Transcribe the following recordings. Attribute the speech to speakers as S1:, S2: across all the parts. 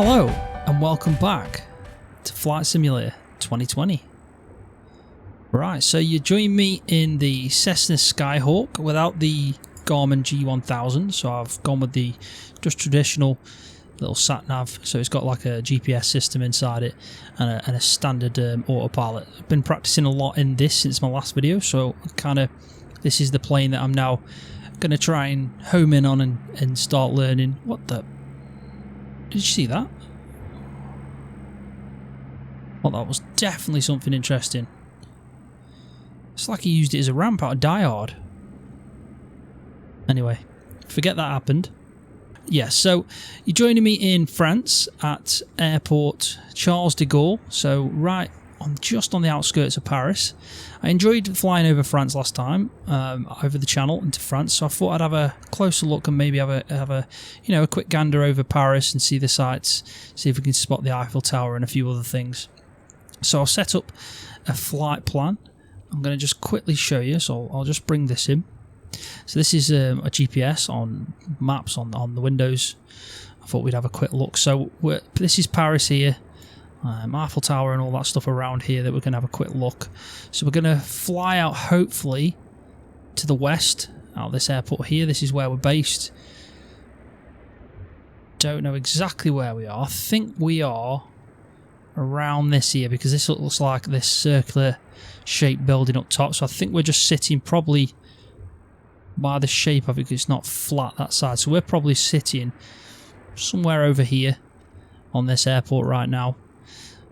S1: Hello and welcome back to Flight Simulator 2020. Right, so you join me in the Cessna Skyhawk without the Garmin G1000, so I've gone with the just traditional little sat-nav, so it's got like a GPS system inside it and a standard autopilot. I've been practicing a lot in this since my last video, so this is the plane that I'm now going to try and home in on and start learning. What the... Did you see that? Well, that was definitely something interesting. It's like he used it as a ramp out of Die Hard. Anyway, forget that happened. Yeah, so you're joining me in France at airport Charles de Gaulle, so right on just on the outskirts of Paris. I enjoyed flying over France last time, over the channel into France, so I thought I'd have a closer look and maybe have a quick gander over Paris and see the sights, see if we can spot the Eiffel Tower and a few other things. So I'll set up a flight plan. I'm going to just quickly show you, so I'll just bring this in. So this is a GPS on maps on the windows. I thought we'd have a quick look. So this is Paris here, Eiffel Tower and all that stuff around here that we're going to have a quick look. So we're going to fly out hopefully to the west out of this airport here. This is where we're based. Don't know exactly where we are. I think we are around this here because this looks like this circular shaped building up top. So I think we're just sitting probably by the shape of it, because it's not flat that side. So we're probably sitting somewhere over here on this airport right now.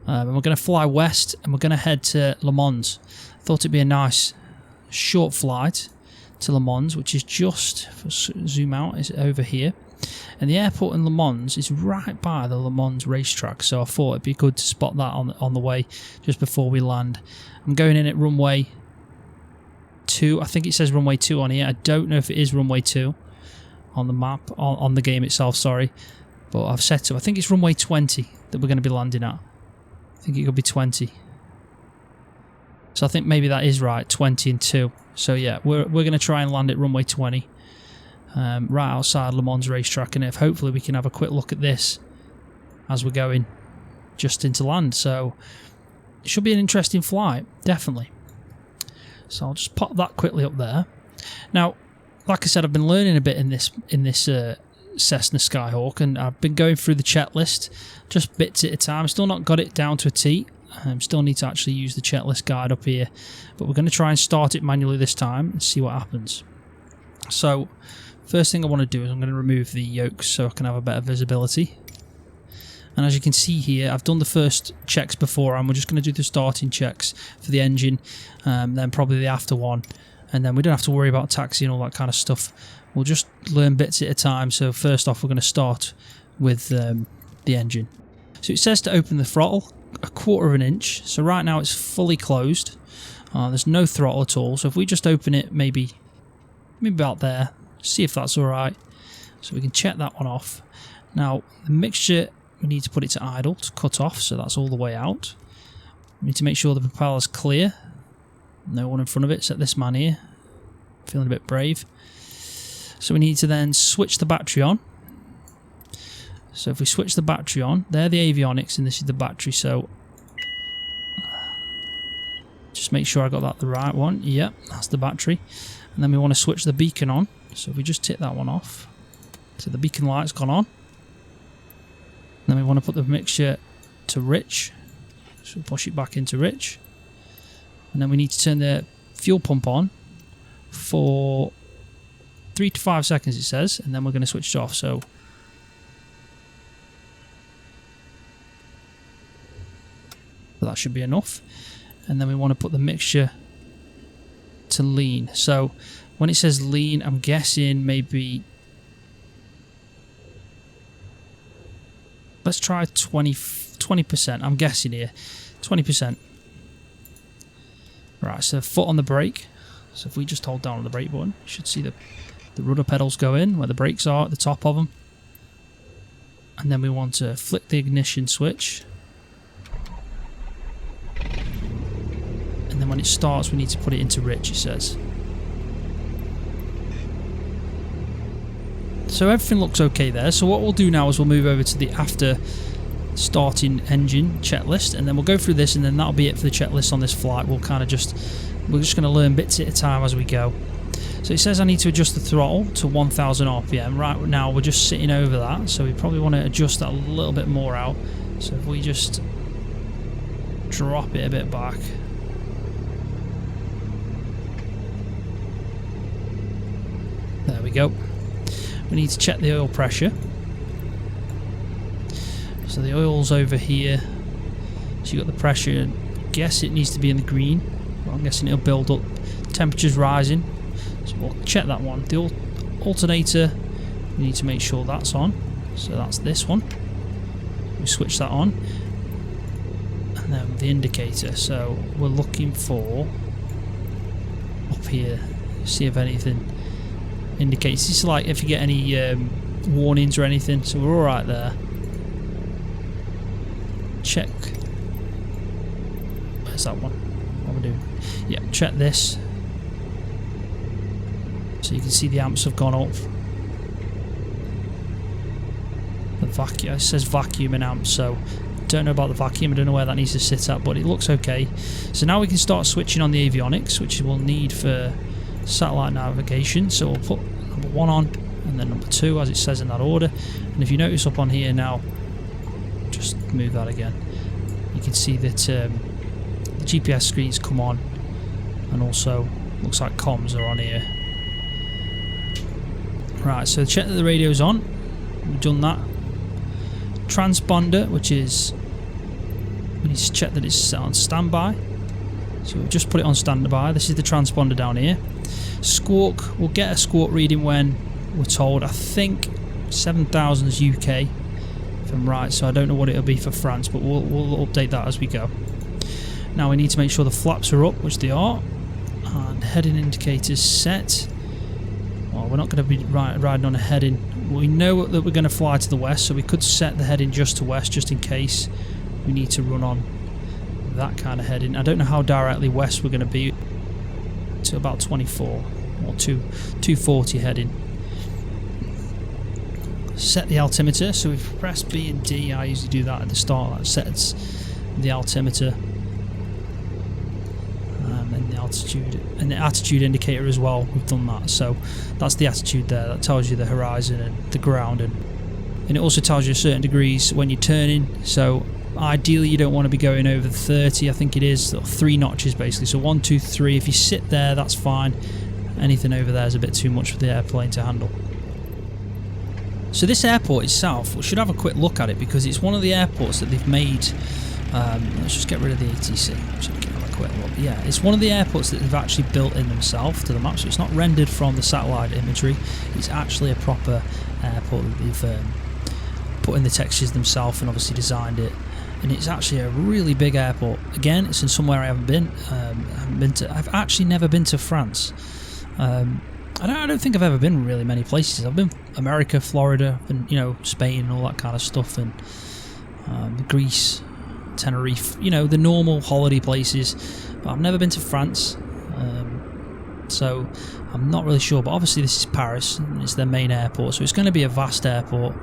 S1: And we're going to fly west and we're going to head to Le Mans. I thought it'd be a nice short flight to Le Mans, which is just, if I zoom out, is over here. And the airport in Le Mans is right by the Le Mans racetrack, so I thought it'd be good to spot that on the way just before we land. I'm going in at runway 2. I think it says runway 2 on here. I don't know if it is runway 2 on the map, on the game itself, sorry. But I've set to, I think it's runway 20 that we're going to be landing at. I think it could be 20. So I think maybe that is right, 20 and 2. So yeah, we're going to try and land at runway 20. Right outside Le Mans racetrack, and if hopefully we can have a quick look at this as we're going just into land. So it should be an interesting flight, definitely. So I'll just pop that quickly up there. Now, like I said, I've been learning a bit in this Cessna Skyhawk, and I've been going through the checklist just bits at a time. Still not got it down to a T. Still need to actually use the checklist guide up here, but we're going to try and start it manually this time and see what happens. So first thing I want to do is I'm going to remove the yokes so I can have a better visibility. And as you can see here, I've done the first checks before, and we're just going to do the starting checks for the engine, then probably the after one, and then we don't have to worry about taxi and all that kind of stuff. We'll just learn bits at a time. So first off, we're going to start with the engine. So it says to open the throttle 1/4 of an inch. So right now it's fully closed. There's no throttle at all. So if we just open it maybe about there, see if that's alright. So we can check that one off. Now the mixture, we need to put it to idle to cut off, so that's all the way out. We need to make sure the propeller's clear. No one in front of it except this man here. Feeling a bit brave. So we need to then switch the battery on. So if we switch the battery on, they're the avionics and this is the battery, so just make sure I got that the right one. Yep, that's the battery. And then we want to switch the beacon on. So if we just tick that one off, so the beacon light's gone on. Then we want to put the mixture to rich, so we'll push it back into rich. And then we need to turn the fuel pump on for 3 to 5 seconds it says, and then we're going to switch it off. So that should be enough. And then we want to put the mixture to lean. So when it says lean, I'm guessing maybe, let's try 20%. I'm guessing here 20%. Right, so foot on the brake. So if we just hold down on the brake button, you should see the rudder pedals go in where the brakes are at the top of them. And then we want to flick the ignition switch. And then when it starts, we need to put it into rich, it says. So everything looks okay there. So what we'll do now is we'll move over to the after starting engine checklist, and then we'll go through this, and then that'll be it for the checklist on this flight. We're just going to learn bits at a time as we go. So it says I need to adjust the throttle to 1000 RPM. Right now we're just sitting over that, so we probably want to adjust that a little bit more out. So if we just drop it a bit back. There we go. We need to check the oil pressure. So the oil's over here. So you've got the pressure. I guess it needs to be in the green. Well, I'm guessing it'll build up. Temperature's rising. So we'll check that one. The alternator, we need to make sure that's on. So that's this one. We switch that on. And then the indicator. So we're looking for up here. See if anything indicates. This is like if you get any warnings or anything. So we're alright there. Check. Where's that one? What are we doing? Yeah, check this. So you can see the amps have gone up. The vacuum, it says vacuum in amps, so don't know about the vacuum, I don't know where that needs to sit at, but it looks okay. So now we can start switching on the avionics, which we'll need for satellite navigation. So we'll put number 1 on, and then number 2, as it says in that order. And if you notice up on here now, just move that again, you can see that the GPS screens come on, and also looks like comms are on here. Right, so check that the radio's on. We've done that. Transponder, which is, we need to check that it's on standby. So we've just put it on standby. This is the transponder down here. Squawk, we'll get a squawk reading when we're told. I think 7,000 is UK, if I'm right. So I don't know what it'll be for France, but we'll update that as we go. Now we need to make sure the flaps are up, which they are, and heading indicators set. Well, we're not going to be riding on a heading. We know that we're going to fly to the west, so we could set the heading just to west, just in case we need to run on that kind of heading. I don't know how directly west we're going to be. To about 24 or 240 heading. Set the altimeter. So if we press B and D, I usually do that at the start. That sets the altimeter. And the altitude and the attitude indicator as well. We've done that, so that's the attitude there. That tells you the horizon and the ground, and it also tells you certain degrees when you're turning. So ideally you don't want to be going over 30, I think it is, 3 notches basically. So 1, 2, 3. If you sit there, that's fine. Anything over there is a bit too much for the airplane to handle. So this airport itself, we should have a quick look at it, because it's one of the airports that they've made. Let's just get rid of the ATC. So we can have a quick look. Yeah, it's one of the airports that they've actually built in themselves to the map. So it's not rendered from the satellite imagery. It's actually a proper airport that they've put in the textures themselves and obviously designed it. And it's actually a really big airport. Again, it's in somewhere I haven't been. I've actually never been to France. I don't think I've ever been really many places. I've been America, Florida, and Spain and all that kind of stuff, and Greece, Tenerife, the normal holiday places. But I've never been to France, so I'm not really sure. But obviously this is Paris, and it's their main airport, so it's going to be a vast airport.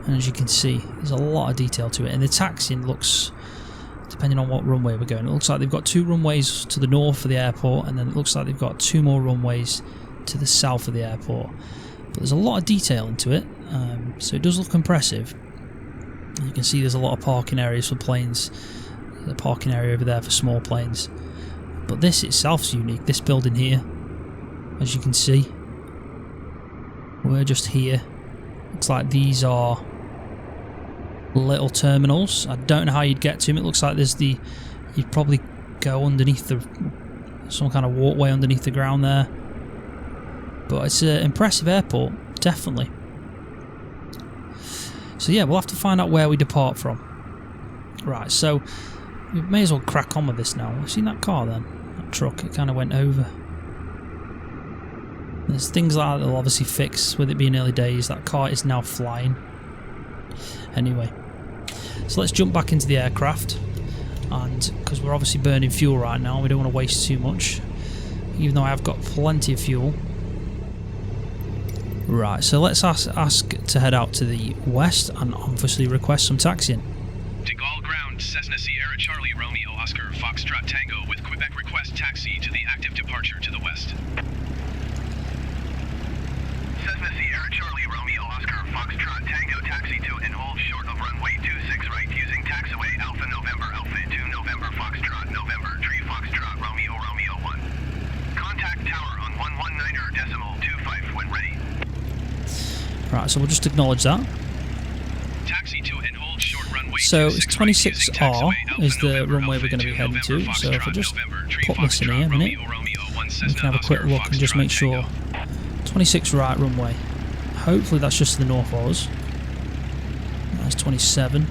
S1: And as you can see, there's a lot of detail to it. And the taxiing looks, depending on what runway we're going, it looks like they've got 2 runways to the north of the airport, and then it looks like they've got 2 more runways to the south of the airport. But there's a lot of detail into it, so it does look impressive. And you can see there's a lot of parking areas for planes. There's a parking area over there for small planes. But this itself is unique. This building here, as you can see, we're just here. Looks like these are little terminals. I don't know how you'd get to them. It looks like you'd probably go underneath some kind of walkway underneath the ground there. But it's an impressive airport, definitely. So yeah, we'll have to find out where we depart from. Right, so we may as well crack on with this now. Have you seen that car then? That truck, it kind of went over. There's things like that they'll obviously fix with it being early days. That car is now flying. Anyway, so let's jump back into the aircraft, and because we're obviously burning fuel right now, we don't want to waste too much, even though I have got plenty of fuel. Right, so let's ask to head out to the west and obviously request some taxiing.
S2: De Gaulle ground, Cessna Sierra Charlie Romeo Oscar Foxtrot Tango with Quebec request taxi to the active departure to the west. Cessna Sierra Charlie Romeo Oscar Foxtrot Tango taxi to and hold short of runway 26 right using taxiway Alpha November Alpha 2 November Foxtrot November Tree Foxtrot Romeo Romeo 1. Contact tower on 119.25 when ready.
S1: Right, so we'll just acknowledge that.
S2: Taxi to and hold short runway
S1: So it's
S2: 26
S1: 26R is the runway we're going to be heading to. So if I just put this in here a minute, we can have a quick look and just make sure. 26 right runway. Hopefully that's just to the north of us. That's 27.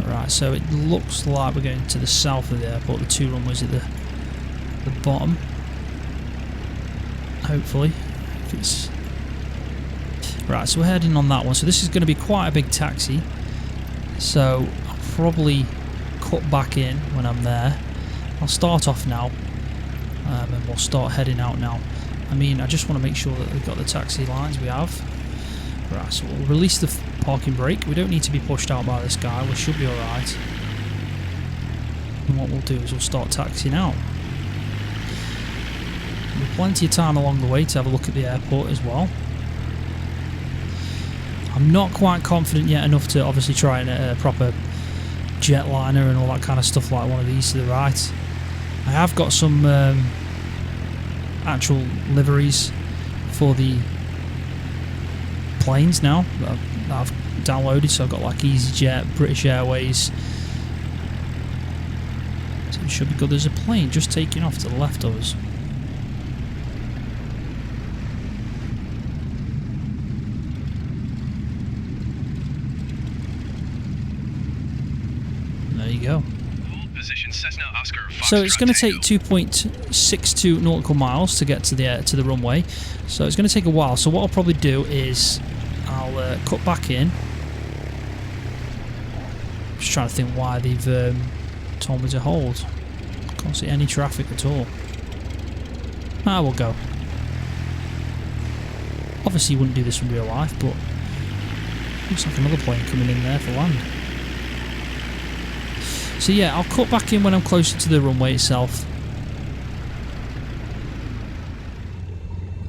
S1: Right, so it looks like we're going to the south of the airport. The two runways at the bottom. Hopefully. If it's right, so we're heading on that one. So this is going to be quite a big taxi. So I'll probably cut back in when I'm there. I'll start off now. And we'll start heading out now. I mean, I just want to make sure that we've got the taxi lines we have. Right, so we'll release the parking brake. We don't need to be pushed out by this guy. We should be alright. And what we'll do is we'll start taxiing out. We've plenty of time along the way to have a look at the airport as well. I'm not quite confident yet enough to obviously try a proper jetliner and all that kind of stuff like one of these to the right. I have got some actual liveries for the planes now that I've downloaded. So I've got like EasyJet, British Airways. So it should be good. There's a plane just taking off to the left of us. There you go. So it's going to take 2.62 nautical miles to get to the runway. So it's going to take a while. So what I'll probably do is I'll cut back in. Just trying to think why they've told me to hold. Can't see any traffic at all. We'll go. Obviously you wouldn't do this in real life, but looks like another plane coming in there for land. So yeah, I'll cut back in when I'm closer to the runway itself.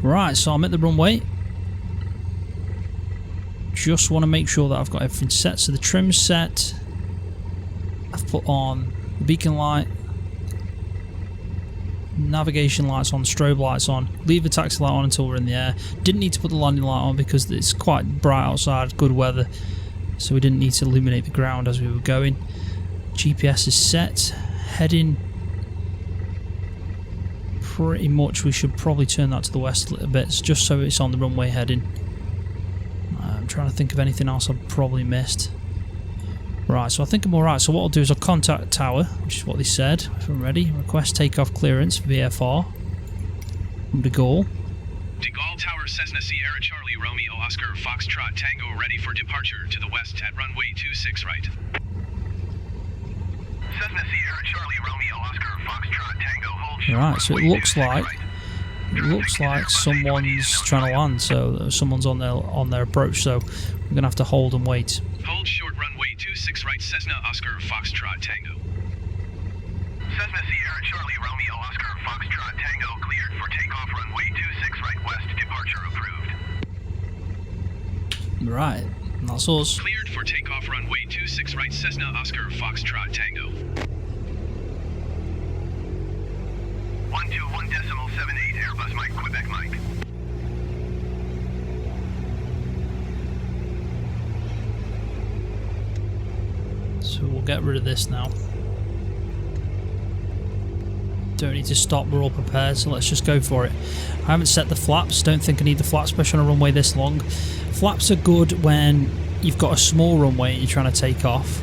S1: Right, so I'm at the runway. Just want to make sure that I've got everything set. So the trim's set. I've put on the beacon light. Navigation lights on, strobe lights on. Leave the taxi light on until we're in the air. Didn't need to put the landing light on because it's quite bright outside, good weather. So we didn't need to illuminate the ground as we were going. GPS is set, heading pretty much, we should probably turn that to the west a little bit just so it's on the runway heading. I'm trying to think of anything else I've probably missed. Right, so I think I'm alright. So what I'll do is I'll contact tower, which is what they said. If I'm ready, request takeoff clearance VFR from De Gaulle.
S2: De Gaulle Tower, Cessna Sierra Charlie Romeo Oscar Foxtrot Tango ready for departure to the west at runway 26 right. Cessna Sierra Charlie Romeo Oscar Foxtrot Tango hold short.
S1: Right, so it looks like someone's trying to land, so someone's on their approach, so we're gonna have to hold and wait.
S2: Hold short runway 26 right, Cessna Oscar Foxtrot Tango. Cessna Sierra Charlie Romeo Oscar Foxtrot Tango cleared for takeoff runway 26 right west, departure approved.
S1: Right, that's us.
S2: Cleared for takeoff runway 26 right, Cessna Oscar Foxtrot Tango. 121.78 Airbus Mike, Quebec Mike.
S1: So we'll get rid of this now. Don't need to stop, we're all prepared, so let's just go for it. I haven't set the flaps, don't think I need the flaps, especially on a runway this long. Flaps are good when you've got a small runway and you're trying to take off.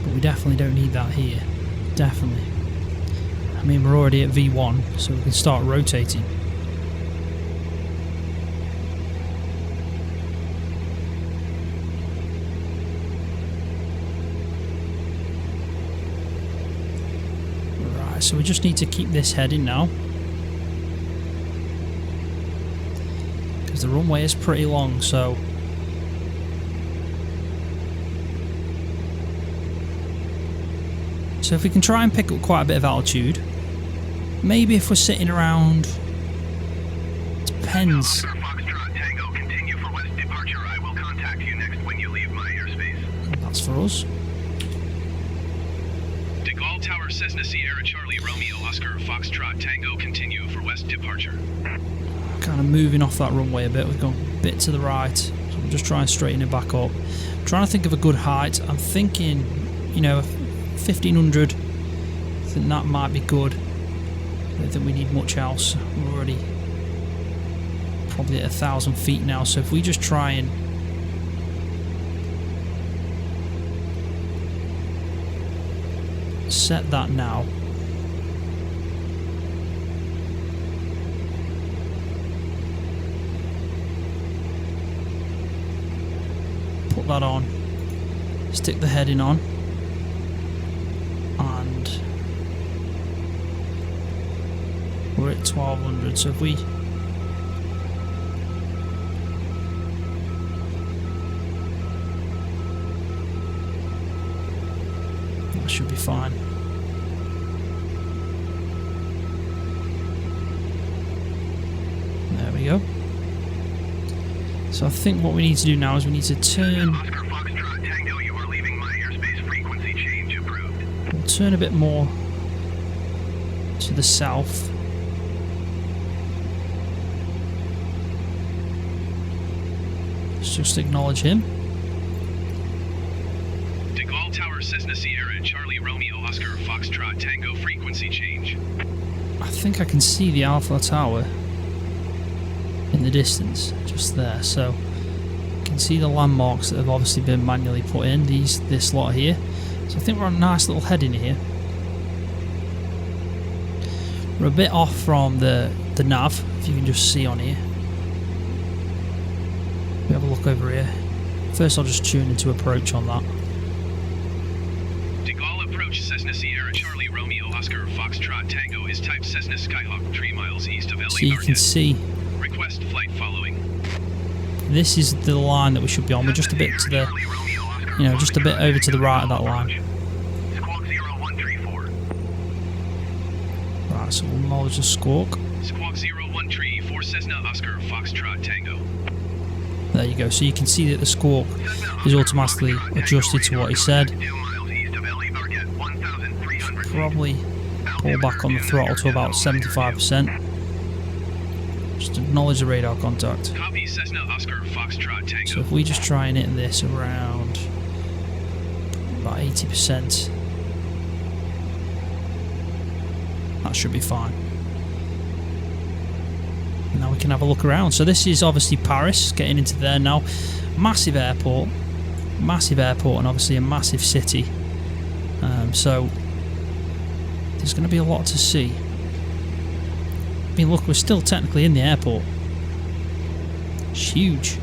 S1: But we definitely don't need that here. Definitely. I mean, we're already at V1, so we can start rotating. So we just need to keep this heading now, because because the runway is pretty long, so if we can try and pick up quite a bit of altitude, maybe if we're sitting around, depends. That's for us.
S2: De Gaulle Tower, Cessna Sierra Charlie Romeo Oscar Foxtrot Tango, continue for west departure.
S1: Kind of moving off that runway a bit. We've gone a bit to the right, so I'm just trying to straighten it back up. I'm trying to think of a good height. I'm thinking, you know, 1500. I think that might be good. I don't think we need much else. We're already probably at 1,000 feet now, so if we just try and set that now. Put that on. Stick the heading on. And we're at 1200, so if we that should be fine. There we go. So I think what we need to do now is we need to turn.
S2: Oscar Foxtrot Tango, you are leaving my airspace. Frequency change approved.
S1: We'll turn a bit more to the south. Let's just acknowledge him.
S2: De Gaulle Tower, Cessna Sierra Charlie Romeo Oscar Foxtrot Tango, frequency change.
S1: I think I can see the Alpha Tower in the distance, just there. So you can see the landmarks that have obviously been manually put in. This lot here. So I think we're on a nice little heading here. We're a bit off from the nav, if you can just see on here. We have a look over here. First I'll just tune into approach on that.
S2: De Gaulle approach, Cessna Sierra Charlie Romeo Oscar Foxtrot Tango is type Cessna Skyhawk 3 miles east of LA.
S1: So you can see
S2: request flight following.
S1: This is the line that we should be on. We're just a bit to the, you know, just a bit over to the right of that line.
S2: Squawk 0134.
S1: Right, so we'll acknowledge the squawk.
S2: Squawk 0134 Cessna Oscar Foxtrot Tango.
S1: There you go. So you can see that the squawk is automatically adjusted to what he said. Probably pull back on the throttle to about 75%. Just acknowledge the radar contact.
S2: Copy, Cessna Oscar Foxtrot Tango.
S1: So if we just try and hit this around about 80%, that should be fine. Now we can have a look around. So this is obviously Paris, getting into there now. Massive airport, and obviously a massive city. So there's going to be a lot to see. I mean, look, we're still technically in the airport. It's huge.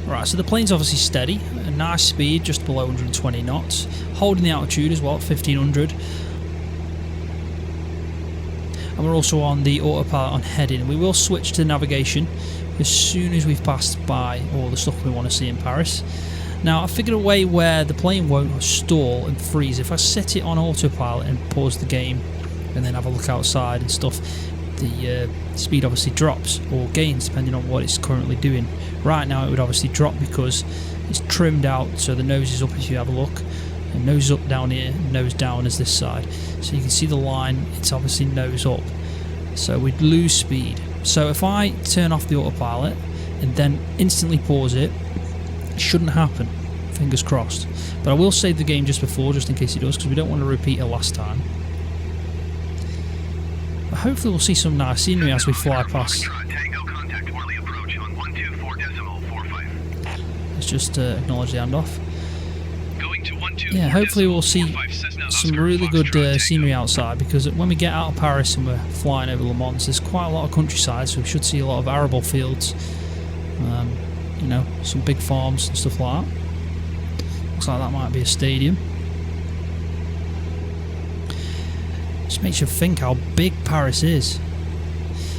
S1: Right, so the plane's obviously steady, a nice speed, just below 120 knots, holding the altitude as well, 1500. And we're also on the autopilot on heading. We will switch to navigation as soon as we've passed by all the stuff we want to see in Paris. Now, I figured a way where the plane won't stall and freeze. If I set it on autopilot and pause the game and then have a look outside and stuff, the speed obviously drops or gains depending on what it's currently doing. Right now it would obviously drop because it's trimmed out, so the nose is up if you have a look, and nose up down here, nose down is this side. So you can see the line, it's obviously nose up, so we'd lose speed. So if I turn off the autopilot and then instantly pause it, it shouldn't happen, fingers crossed. But I will save the game just before, just in case it does, because we don't want to repeat it last time. But hopefully we'll see some nice scenery as we fly past. Let's just acknowledge the handoff. Yeah, hopefully we'll see some really good scenery outside, because when we get out of Paris and we're flying over Le Mans, there's quite a lot of countryside, so we should see a lot of arable fields, you know, some big farms and stuff like that. Looks like that might be a stadium. Just makes you think how big Paris is.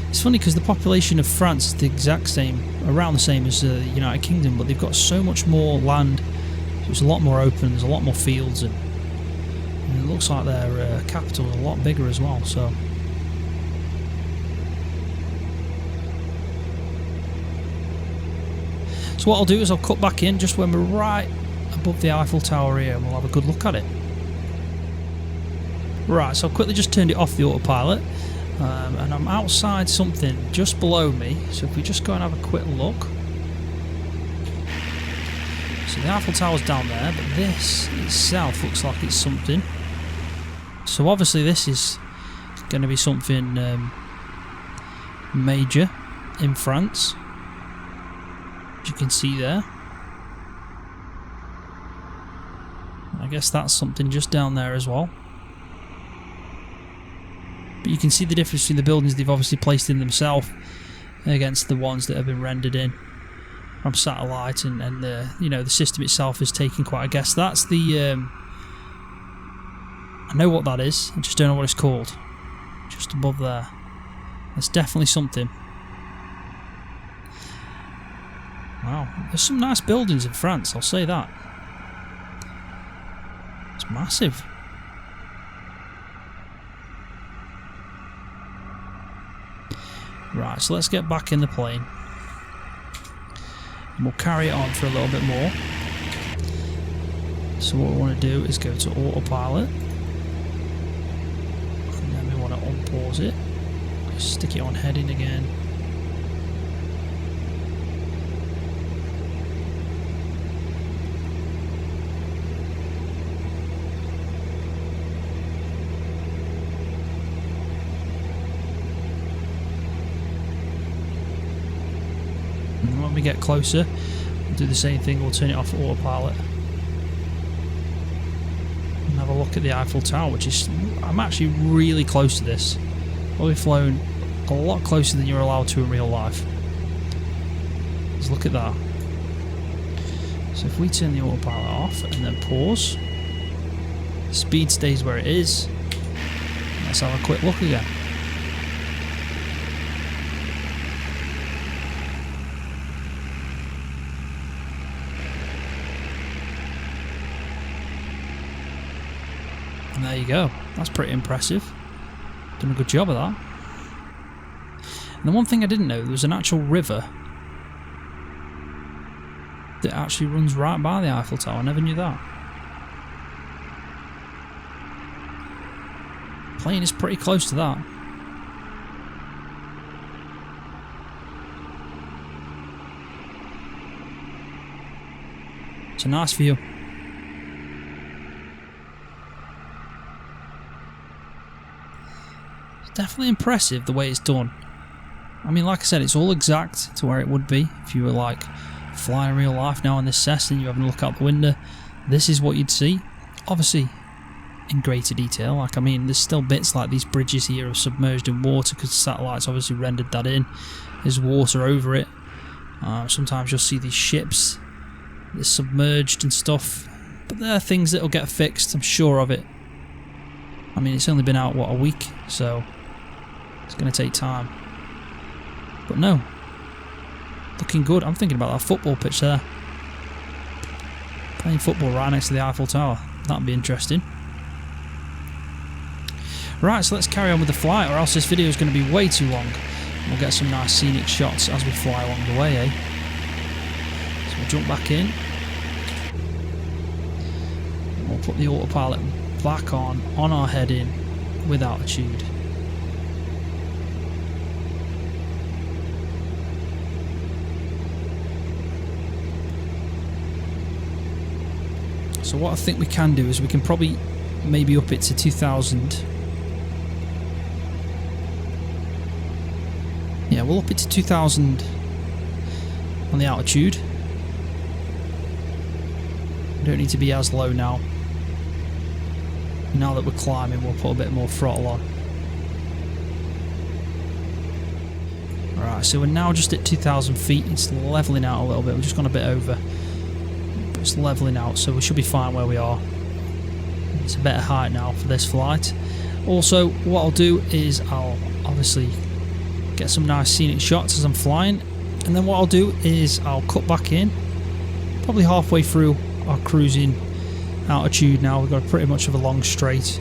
S1: It's funny because the population of France is the exact same, around the same as the United Kingdom, but they've got so much more land, so it's a lot more open, there's a lot more fields, and it looks like their capital is a lot bigger as well. So what I'll do is I'll cut back in just when we're right above the Eiffel Tower here, and we'll have a good look at it. Right, so I've quickly just turned it off the autopilot, and I'm outside something just below me, so if we just go and have a quick look. So the Eiffel Tower's down there, but this itself looks like it's something. So obviously this is going to be something major in France, as you can see there. I guess that's something just down there as well. But you can see the difference between the buildings they've obviously placed in themselves against the ones that have been rendered in from satellite, and the the system itself is taking quite a guess. That's the I know what that is, I just don't know what it's called. Just above there. That's definitely something. Wow, there's some nice buildings in France, I'll say that. It's massive. Right, so let's get back in the plane. And we'll carry it on for a little bit more. So what we want to do is go to autopilot. And then we want to unpause it. Stick it on heading again. And when we get closer, we'll do the same thing, we'll turn it off autopilot. And have a look at the Eiffel Tower, which is, I'm actually really close to this. Probably flown a lot closer than you're allowed to in real life. Let's look at that. So if we turn the autopilot off and then pause, speed stays where it is. Let's have a quick look again. And there you go. That's pretty impressive. Done a good job of that. And the one thing I didn't know, there was an actual river that actually runs right by the Eiffel Tower. I never knew that. The plane is pretty close to that. It's a nice view. Definitely impressive the way it's done. I mean, like I said, it's all exact to where it would be if you were like flying in real life now on this Cessna and you're having a look out the window. This is what you'd see. Obviously in greater detail. Like, I mean, there's still bits like these bridges here are submerged in water because the satellites obviously rendered that in. There's water over it. Sometimes you'll see these ships that are submerged and stuff, but there are things that will get fixed, I'm sure of it. I mean, it's only been out, what, a week, so it's going to take time. But no, looking good. I'm thinking about that football pitch there. Playing football right next to the Eiffel Tower. That'd be interesting. Right, so let's carry on with the flight, or else this video is going to be way too long. We'll get some nice scenic shots as we fly along the way, eh? So we'll jump back in. And we'll put the autopilot back on our heading with altitude. So what I think we can do is we can probably maybe up it to 2000. Yeah, we'll up it to 2000 on the altitude. We don't need to be as low now. Now that we're climbing, we'll put a bit more throttle on. Alright, so we're now just at 2,000 feet. It's levelling out a little bit. We've just gone a bit over. But it's levelling out, so we should be fine where we are. It's a better height now for this flight. Also, what I'll do is I'll obviously get some nice scenic shots as I'm flying, and then what I'll do is I'll cut back in, probably halfway through our cruising altitude. Now we've got pretty much of a long straight.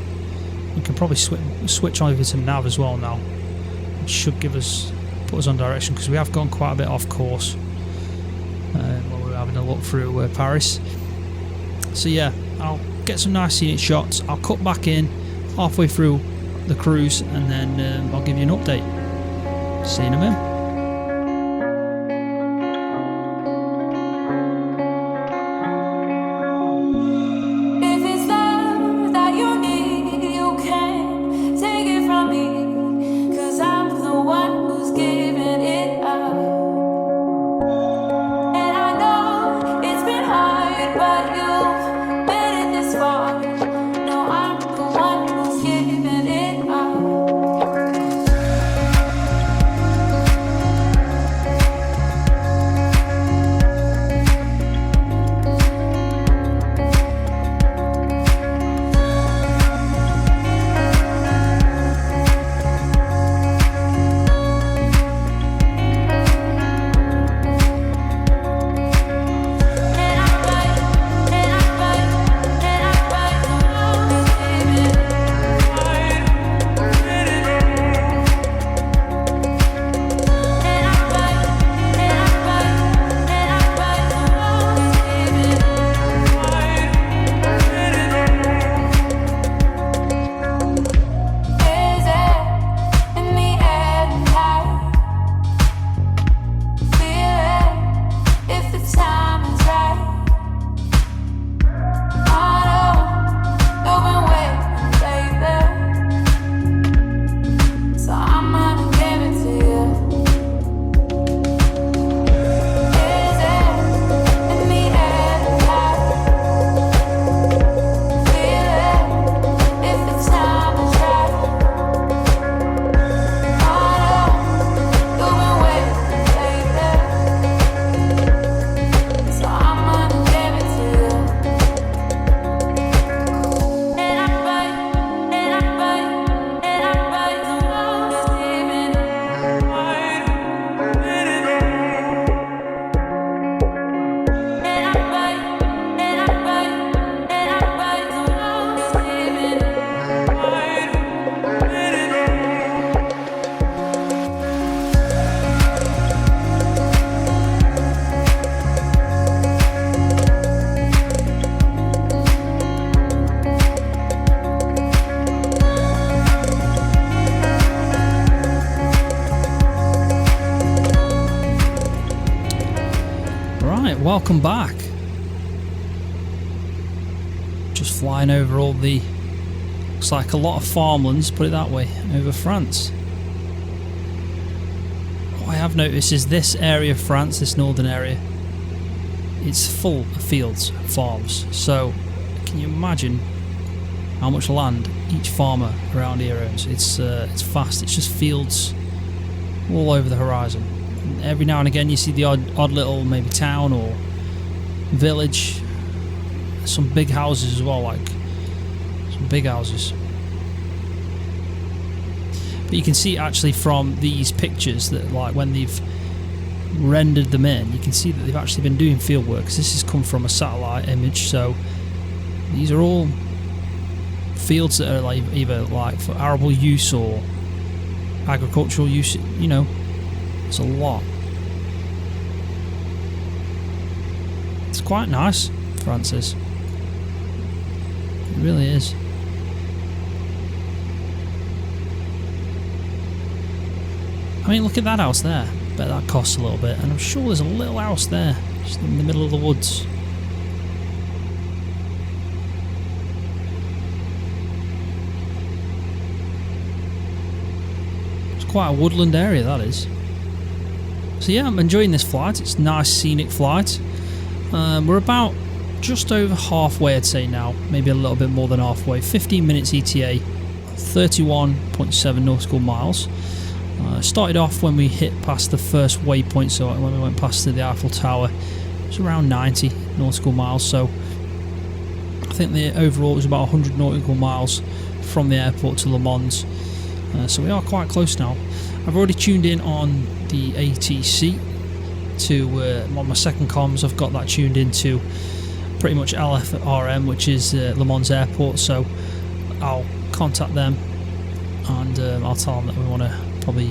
S1: We can probably switch over to nav as well now, which should put us on direction, because we have gone quite a bit off course while we were having a look through Paris. So yeah, I'll get some nice scenic shots. I'll cut back in halfway through the cruise, and then I'll give you an update. See you in a minute. Welcome back. Just flying over all the, looks like a lot of farmlands, put it that way, over France. What I have noticed is this area of France, this northern area, it's full of fields, farms. So can you imagine how much land each farmer around here owns? It's vast. It's just fields all over the horizon. And every now and again you see the odd little maybe town or village, some big houses as well, like some big houses. But you can see actually from these pictures that, like, when they've rendered them in, you can see that they've actually been doing field work, because this has come from a satellite image. So these are all fields that are like either like for arable use or agricultural use. You know, it's a lot. It's quite nice, Francis. It really is. I mean, look at that house there. Bet that costs a little bit. And I'm sure there's a little house there, just in the middle of the woods. It's quite a woodland area, that is. So yeah, I'm enjoying this flight. It's a nice scenic flight. We're about just over halfway, I'd say now. Maybe a little bit more than halfway. 15 minutes ETA, 31.7 nautical miles. Started off when we hit past the first waypoint, so when we went past the Eiffel Tower, it was around 90 nautical miles. So I think the overall is about 100 nautical miles from the airport to Le Mans. So we are quite close now. I've already tuned in on the ATC to on my second comms. I've got that tuned into pretty much LFRM, which is Le Mans Airport. So I'll contact them and I'll tell them that we want to probably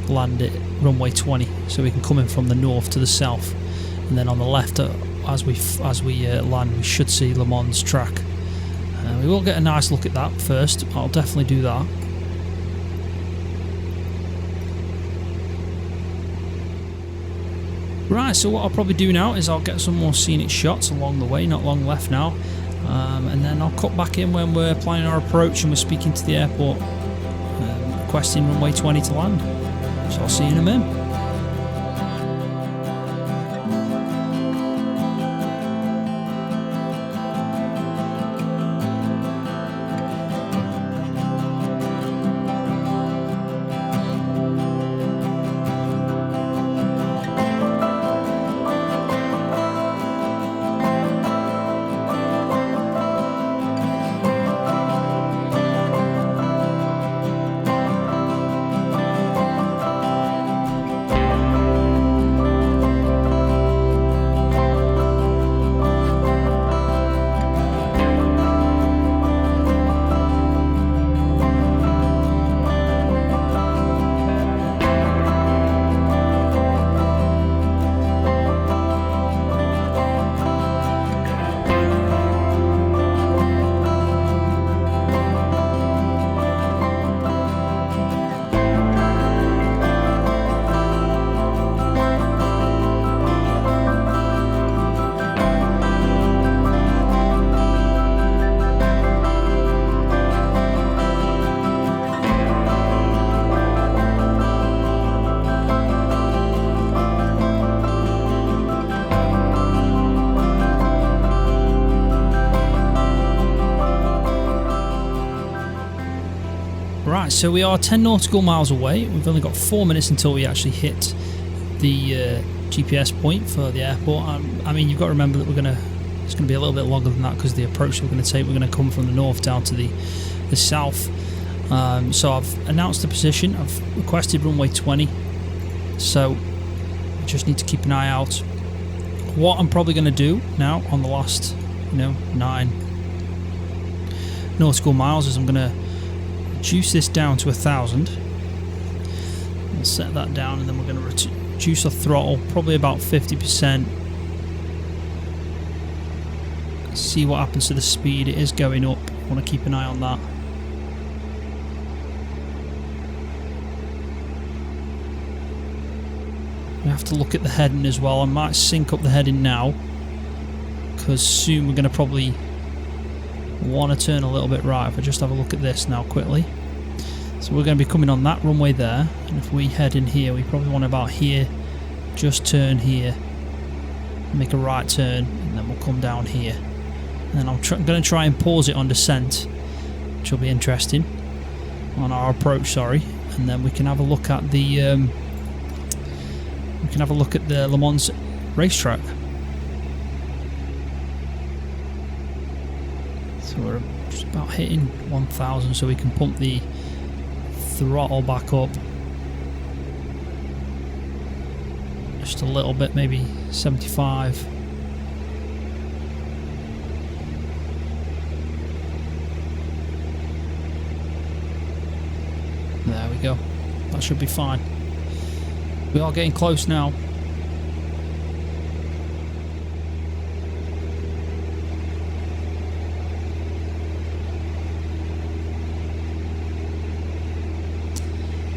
S1: land at runway 20, so we can come in from the north to the south, and then on the left, as we land, we should see Le Mans track. We will get a nice look at that first. I'll definitely do that. Right, so what I'll probably do now is I'll get some more scenic shots along the way, not long left now, and then I'll cut back in when we're planning our approach and we're speaking to the airport, requesting runway 20 to land. So I'll see you in a minute. Right, so we are 10 nautical miles away. We've only got 4 minutes until we actually hit the GPS point for the airport. I mean, you've got to remember that it's going to be a little bit longer than that because the approach we're going to take, we're going to come from the north down to the south. So I've announced the position. I've requested runway 20. So we just need to keep an eye out. What I'm probably going to do now on the last, 9 nautical miles is I'm going to reduce this down to 1,000. We'll set that down, and then we're going to reduce the throttle probably about 50%. See what happens to the speed. It is going up. I want to keep an eye on that. We have to look at the heading as well. I might sync up the heading now because soon we're going to probably want to turn a little bit right. If I just have a look at this now quickly. So we're going to be coming on that runway there, and if we head in here, we probably want about here, just turn here, make a right turn, and then we'll come down here. And then I'm going to try and pause it on descent, which will be interesting, on our approach, sorry, and then we can have a look at the Le Mans racetrack. So we're just about hitting 1,000, so we can pump the throttle back up just a little bit, maybe 75. There we go. That should be fine. We are getting close now.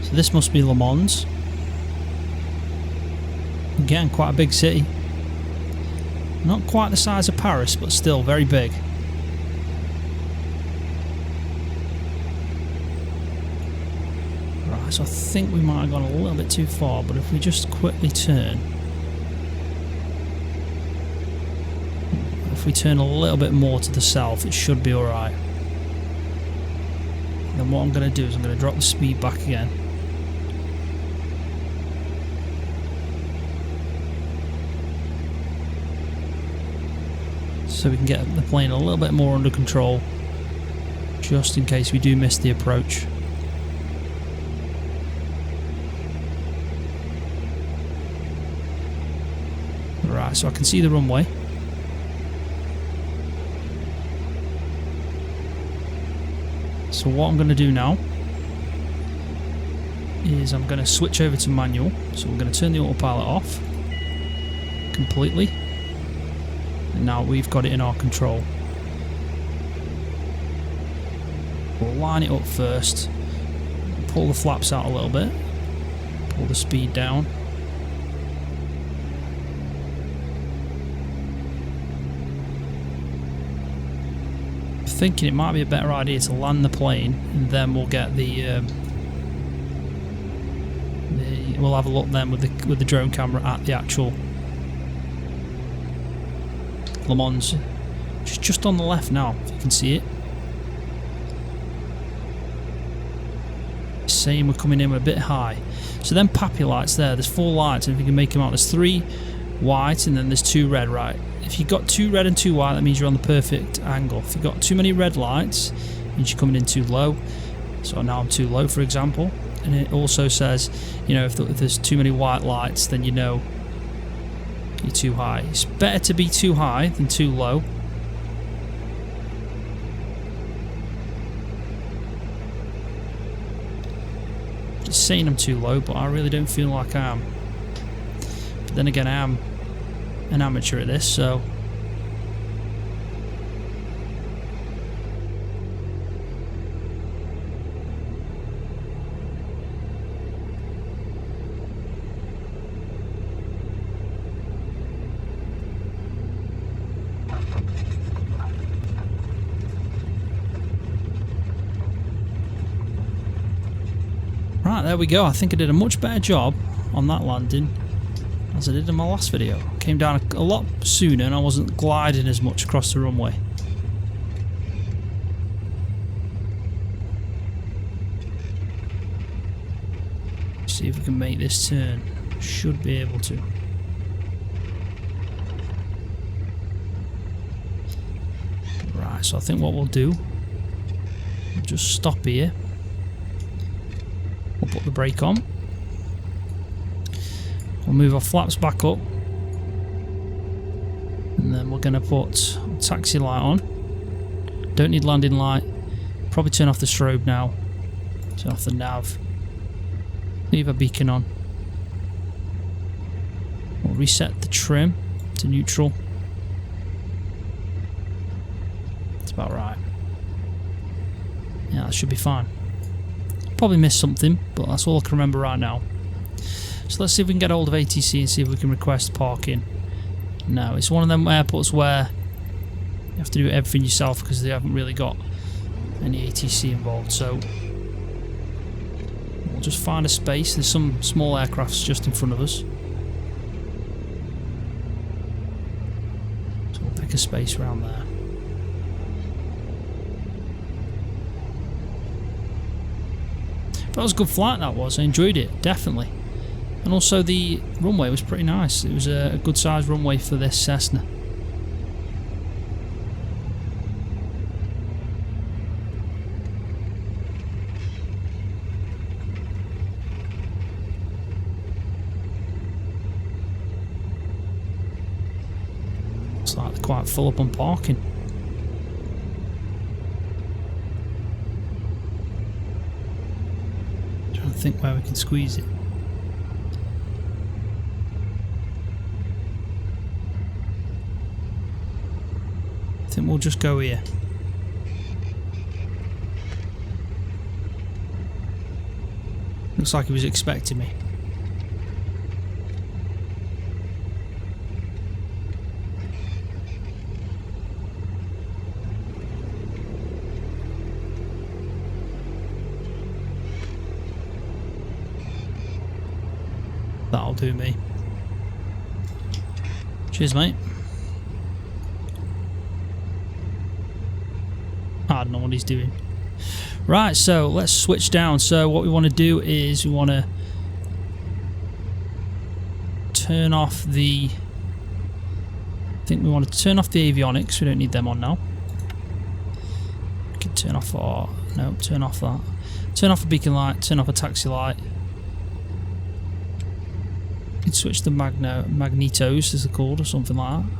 S1: So this must be Le Mans. Again, quite a big city. Not quite the size of Paris, but still very big. Right, so I think we might have gone a little bit too far, but if we just quickly turn. If we turn a little bit more to the south, it should be alright. Then what I'm going to do is I'm going to drop the speed back again. so we can get the plane a little bit more under control, just in case we do miss the approach. Right, so I can see the runway. So what I'm going to do now is I'm going to switch over to manual. So we're going to turn the autopilot off completely. And now we've got it in our control. We'll line it up first. Pull the flaps out a little bit. Pull the speed down. Thinking it might be a better idea to land the plane, and then we'll get we'll have a look then with the drone camera at the actual Le Mans, which is just on the left now, if you can see it. Saying we're coming in a bit high. So then Pappy lights there's 4 lights, and if you can make them out, there's 3 white and then there's 2 red, right? If you've got 2 red and 2 white, that means you're on the perfect angle. If you've got too many red lights, it means you're coming in too low. So now I'm too low, for example. And it also says, you know, if there's too many white lights, then you know you're too high. It's better to be too high than too low. Just saying I'm too low, but I really don't feel like I am. But then again, I am an amateur at this, so right, there we go. I think I did a much better job on that landing as I did in my last video. Came down a lot sooner and I wasn't gliding as much across the runway. See if we can make this turn. Should be able to. Right, so I think what we'll do, we'll just stop here. We'll put the brake on. We'll move our flaps back up, and then we're going to put taxi light on. Don't need landing light. Probably turn off the strobe now. Turn off the nav. Leave a beacon on. We'll reset the trim to neutral. That's about right. Yeah, that should be fine. Probably missed something, but that's all I can remember right now. So let's see if we can get hold of ATC and see if we can request parking. No, it's one of them airports where you have to do everything yourself because they haven't really got any ATC involved. So we'll just find a space. There's some small aircrafts just in front of us. So we'll pick a space around there. That was a good flight, that was. I enjoyed it, definitely. And also the runway was pretty nice. It was a good sized runway for this Cessna. Looks like they're quite full up on parking. Trying to think where we can squeeze it. I think we'll just go here. Looks like he was expecting me. That'll do me. Cheers, mate. I don't know what he's doing. Right, so let's switch down. So what we want to do is we want to turn off the think we want to turn off the avionics. We don't need them on now. We can turn off our... No, turn off that. Turn off a beacon light, turn off a taxi light. You can switch the magnetos, as they're called, or something like that.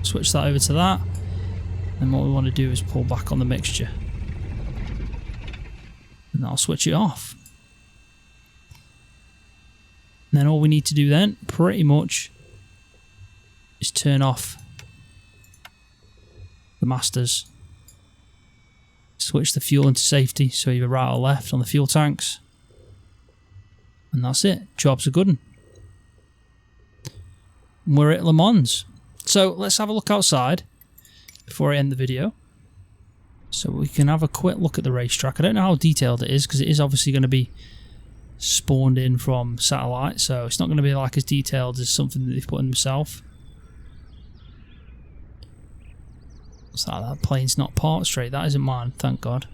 S1: Switch that over to that. And what we want to do is pull back on the mixture. And I'll switch it off. And then all we need to do then, pretty much, is turn off the masters. Switch the fuel into safety, so either right or left on the fuel tanks. And that's it. Job's a good one. And we're at Le Mans. So let's have a look outside before I end the video. So we can have a quick look at the racetrack. I don't know how detailed it is because it is obviously going to be spawned in from satellite. So it's not going to be like as detailed as something that they've put in themselves. What's that? That plane's not parked straight. That isn't mine, thank God.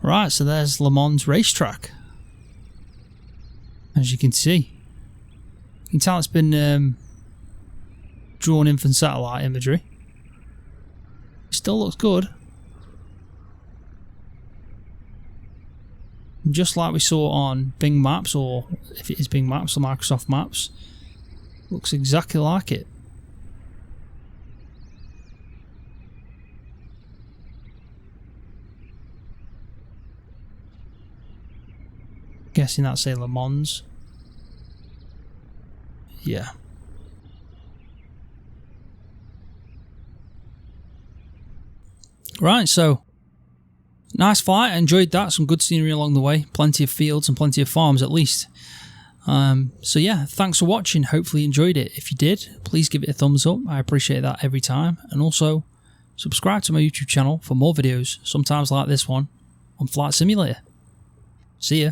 S1: Right, so there's Le Mans racetrack. As you can see. You can tell it's been drawn in from satellite imagery. It still looks good. Just like we saw on Bing Maps, or if it is Bing Maps or Microsoft Maps. Looks exactly like it. Guessing that's a Le Mans. Yeah. Right, so nice flight. I enjoyed that. Some good scenery along the way. Plenty of fields and plenty of farms at least. So yeah, thanks for watching. Hopefully you enjoyed it. If you did, please give it a thumbs up. I appreciate that every time. And also subscribe to my YouTube channel for more videos, sometimes like this one, on Flight Simulator. See ya.